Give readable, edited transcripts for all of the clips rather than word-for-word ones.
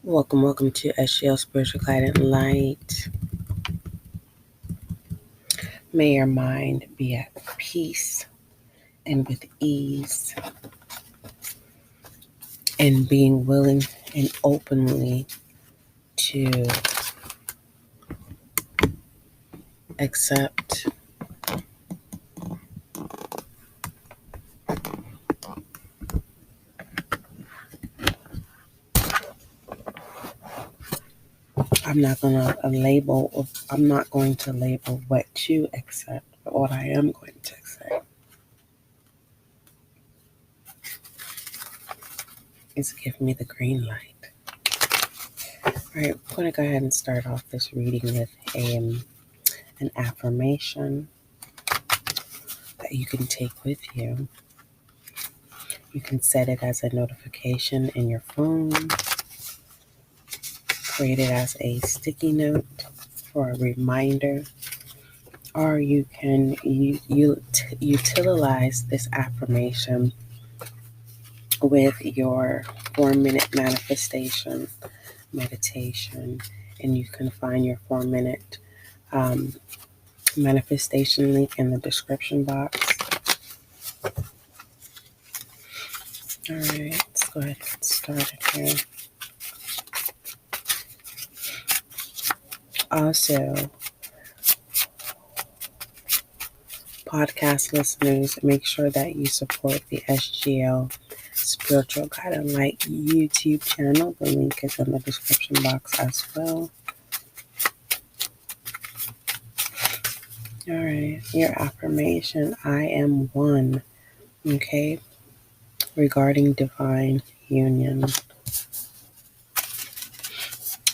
Welcome to SGL Spiritual Guiding Light. May your mind be at peace and with ease, and being willing and openly to accept I'm not going to label what to accept, but what I am going to accept is give me the green light. All right, I'm going to go ahead and start off this reading with an affirmation that you can take with you. You can set it as a notification in your phone, create it as a sticky note for a reminder, or you can utilize this affirmation with your 4-minute manifestation meditation, and you can find your 4-minute manifestation link in the description box. All right, let's go ahead and get started here. Also, podcast listeners, make sure that you support the SGL Spiritual Guiding Light YouTube channel. The link is in the description box as well. All right, your affirmation, I am one. Okay, regarding divine union.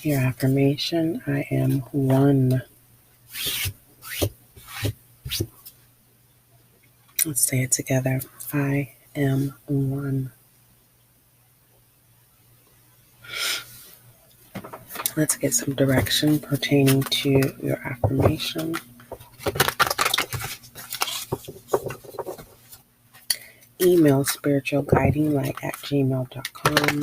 Your affirmation, I am one. Let's say it together. I am one. Let's get some direction pertaining to your affirmation. Email spiritualguidinglight@gmail.com.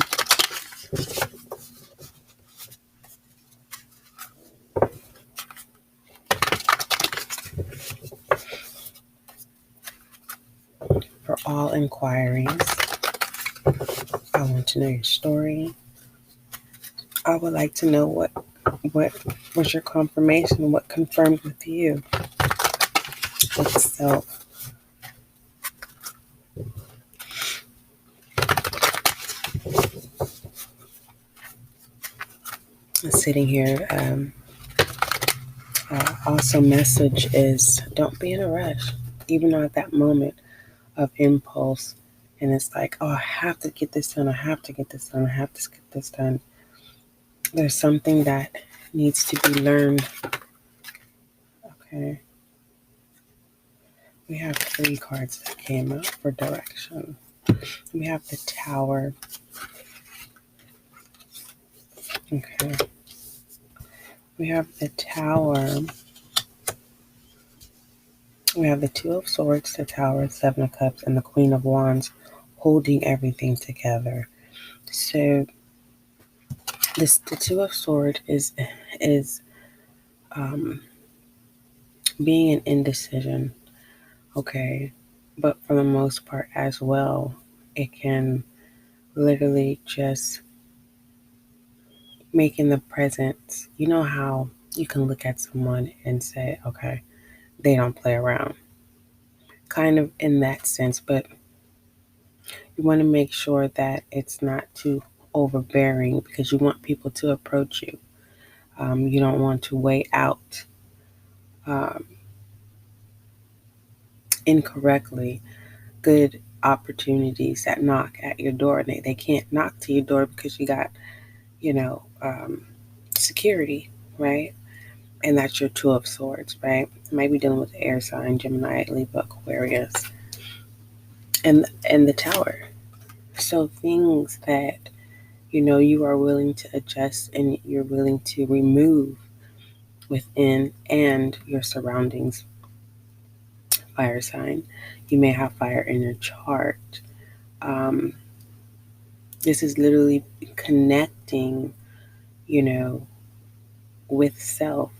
For all inquiries, I want to know your story. I would like to know what was your confirmation, what confirmed with you itself. Sitting here, also message is don't be in a rush, even though at that moment of impulse, and it's like, oh, I have to get this done, I have to get this done, I have to get this done. There's something that needs to be learned. Okay. We have 3 cards that came out for direction. We have the Tower. Okay. We have the Tower. We have the Two of Swords, the Tower, 7 of Cups, and the Queen of Wands holding everything together. So the Two of Swords is being an indecision, okay? But for the most part as well, it can literally just making the presence. You know how you can look at someone and say, okay, they don't play around. Kind of in that sense, but you want to make sure that it's not too overbearing because you want people to approach you. You don't want to weigh out incorrectly good opportunities that knock at your door. And they can't knock to your door because you got, security, right? And that's your Two of Swords, right? You might be dealing with the air sign, Gemini, Libra, Aquarius, and the Tower. So things that you are willing to adjust and you're willing to remove within and your surroundings. Fire sign. You may have fire in your chart. This is literally connecting with self,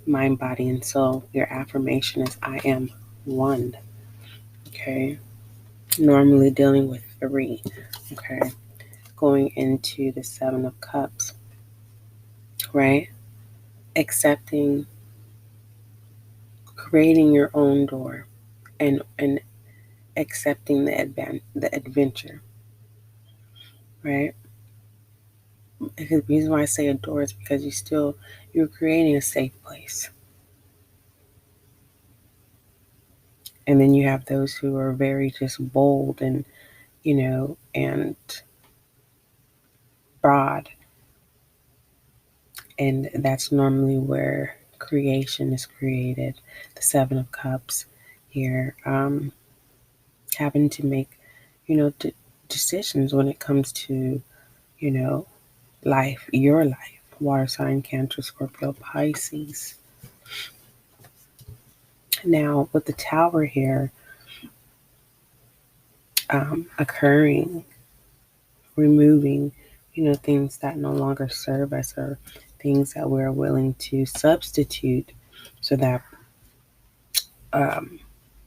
mind, body, and soul. Your affirmation is I am one. Okay. Normally dealing with 3. Okay. Going into the 7 of Cups, right? Accepting, creating your own door, and accepting the adventure, right? Because the reason why I say a door is because you're creating a safe place. And then you have those who are very just bold and and broad, and that's normally where creation is created. The 7 of Cups here, having to make decisions when it comes to life, your life. Water sign, Cancer, Scorpio, Pisces. Now with the Tower here, occurring, removing things that no longer serve us, or things that we're willing to substitute, so that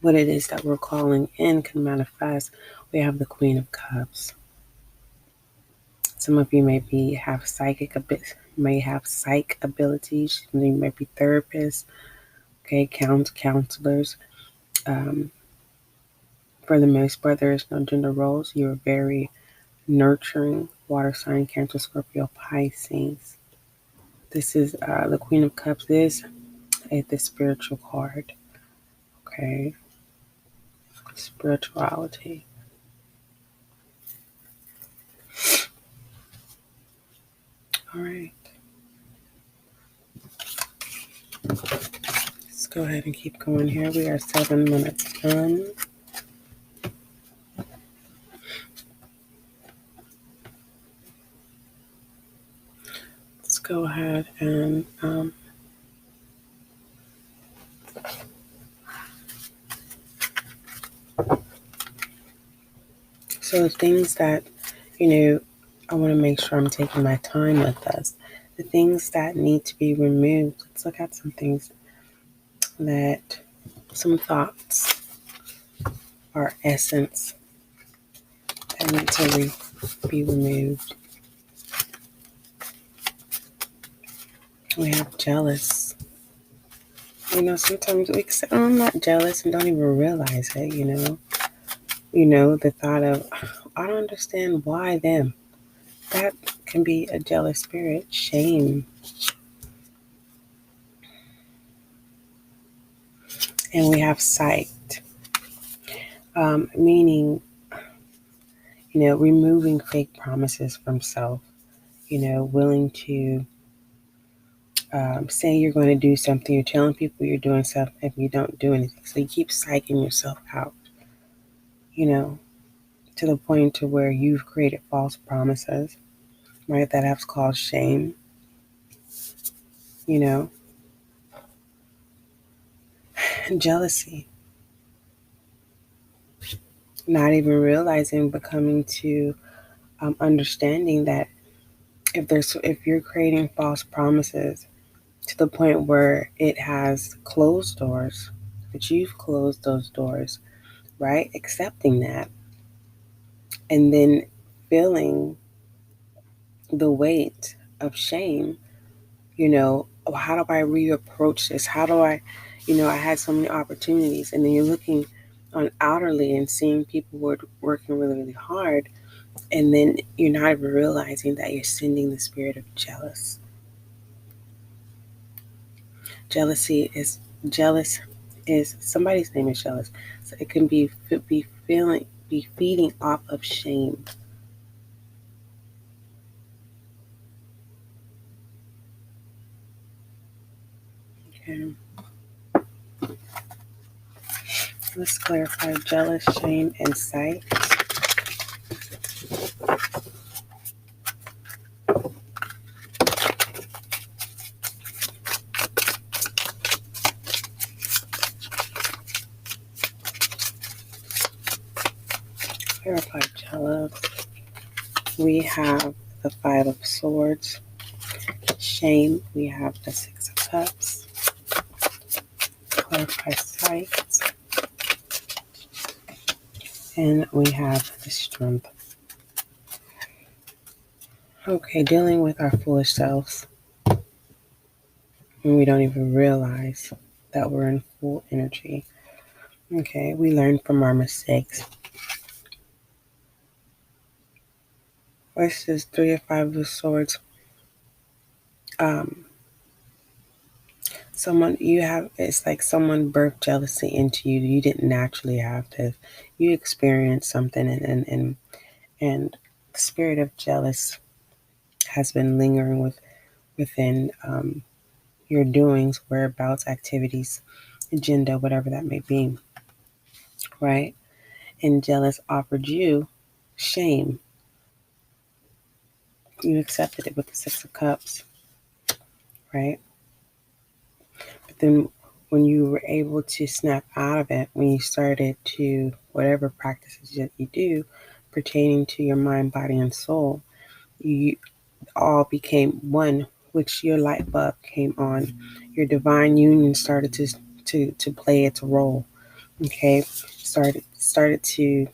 what it is that we're calling in can manifest. We have the Queen of Cups. Some of you have psych abilities. You might be therapists, okay, counselors. For the most part, there is no gender roles. You're very nurturing. Water sign, Cancer, Scorpio, Pisces. This is the Queen of Cups. This is the spiritual card. Okay, spirituality. All right. Let's go ahead and keep going here. We are 7 minutes in. Let's go ahead and so the things that, I want to make sure I'm taking my time with us. The things that need to be removed. Let's look at some things some thoughts or essence that need to be removed. We have jealous. Sometimes we say, oh, I'm not jealous, and don't even realize it, the thought of, I don't understand why them. That can be a jealous spirit. Shame. And we have sight, meaning, removing fake promises from self, willing to say you're going to do something, you're telling people you're doing something, if you don't do anything. So you keep psyching yourself out, to the point to where you've created false promises, right? That has caused shame, jealousy. Not even realizing, but coming to understanding that if you're creating false promises to the point where it has closed doors, that you've closed those doors, right? Accepting that, and then feeling the weight of shame, oh, how do I reapproach this? How do I had so many opportunities, and then you're looking on outerly and seeing people who are working really, really hard, and then you're not even realizing that you're sending the spirit of jealous. Jealous is somebody's name is jealous, so it can be feeding off of shame. Okay. Let's clarify jealous, shame, and sight. Clarify jealous. We have the 5 of Swords, shame, we have the Six of Cups. Clarify sight. And we have the Strength. Okay, dealing with our foolish selves when we don't even realize that we're in full energy. Okay, we learn from our mistakes. What's this? Three or Five of Swords. Someone you have, it's like someone birthed jealousy into you. You didn't naturally have this. You experienced something, and the spirit of jealous has been lingering within your doings, whereabouts, activities, agenda, whatever that may be, right? And jealous offered you shame. You accepted it with the Six of Cups, right? But then when you were able to snap out of it, when you started to whatever practices that you do pertaining to your mind, body, and soul, you all became one, which your light bulb came on. Your divine union started to play its role. Okay, started to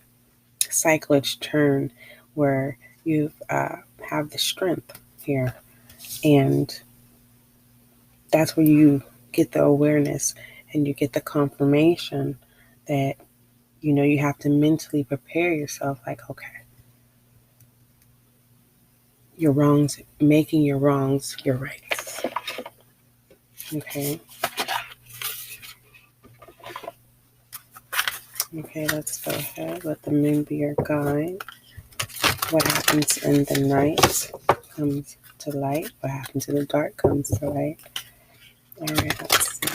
cycle its turn, where you have the strength here, and that's where you get the awareness and you get the confirmation that you have to mentally prepare yourself, like, okay, your wrongs, making your wrongs your rights. Okay. Okay, let's go ahead. Let the moon be your guide. What happens in the night comes to light. What happens in the dark comes to light. All right, let's see.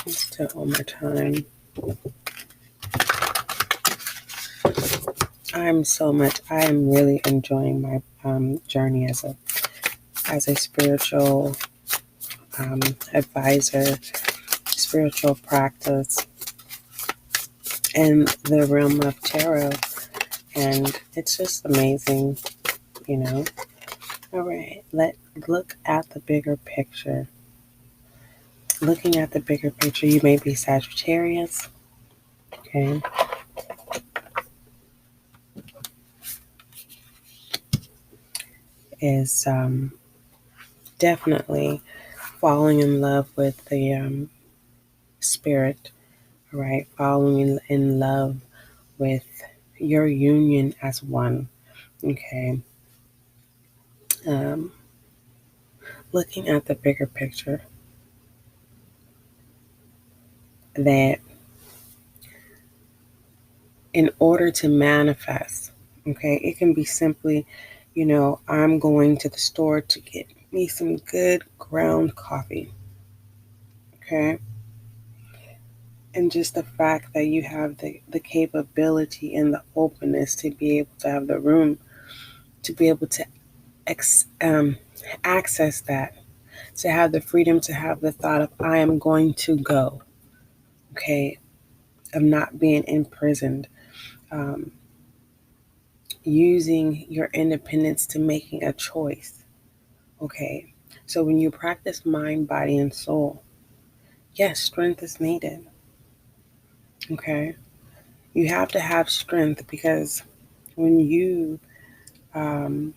Let's do it one more time. I am really enjoying my journey as a spiritual advisor, spiritual practice in the realm of tarot. And it's just amazing, you know. All right, let's look at the bigger picture. Looking at the bigger picture, you may be Sagittarius. Okay. Is definitely falling in love with the spirit, right? Falling in love with your union as one. Okay. Um, Looking at the bigger picture, that in order to manifest, okay, it can be simply, I'm going to the store to get me some good ground coffee. Okay. And just the fact that you have the capability and the openness to be able to have the room to be able to access that, to have the freedom, to have the thought of, I am going to go, okay, of not being imprisoned, um, using your independence to making a choice, okay. So when you practice mind, body, and soul, yes, strength is needed, okay. You have to have strength because when you um,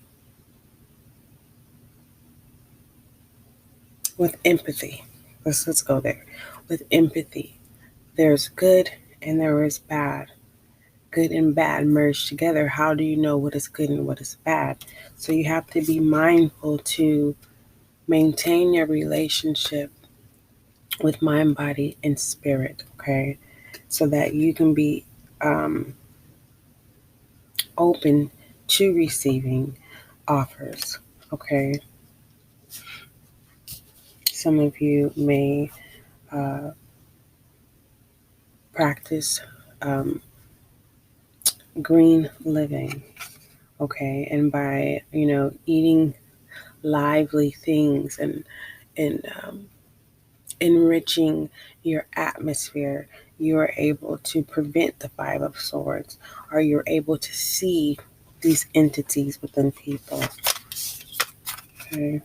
with empathy, let's go there. With empathy, there's good and there is bad. Good and bad merged together. How do you know what is good and what is bad? So you have to be mindful to maintain your relationship with mind, body, and spirit, okay? So that you can be um, open to receiving offers, okay? Some of you may uh, practice um, green living, okay? And by, eating lively things and enriching your atmosphere, you're able to prevent the Five of Swords, or you're able to see these entities within people. Okay.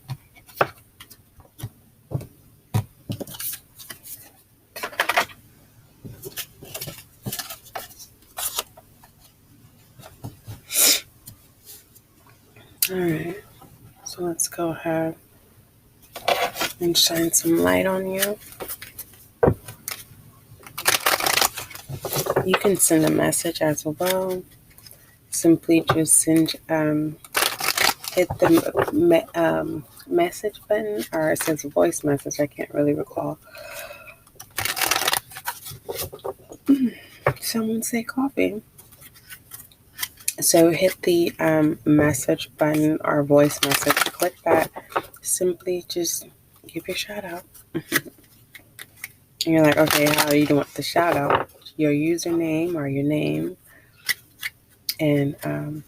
All right. So let's go ahead and shine some light on you. You can send a message as well. Simply just send, hit the message button, or it says voice message. I can't really recall. Someone say coffee. So hit the message button or voice message. Click that. Simply just give your shout out. And you're like, okay, how do you want the shout out? Your username or your name. And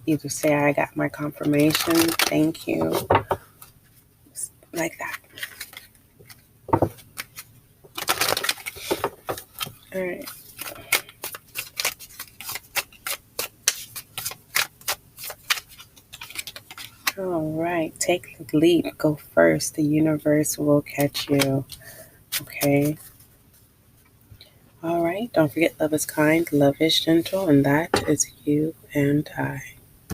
either say, I got my confirmation, thank you, like that. All right. All right. Take the leap. Go first. The universe will catch you. Okay. All right. Don't forget, love is kind, love is gentle, and that is you and I.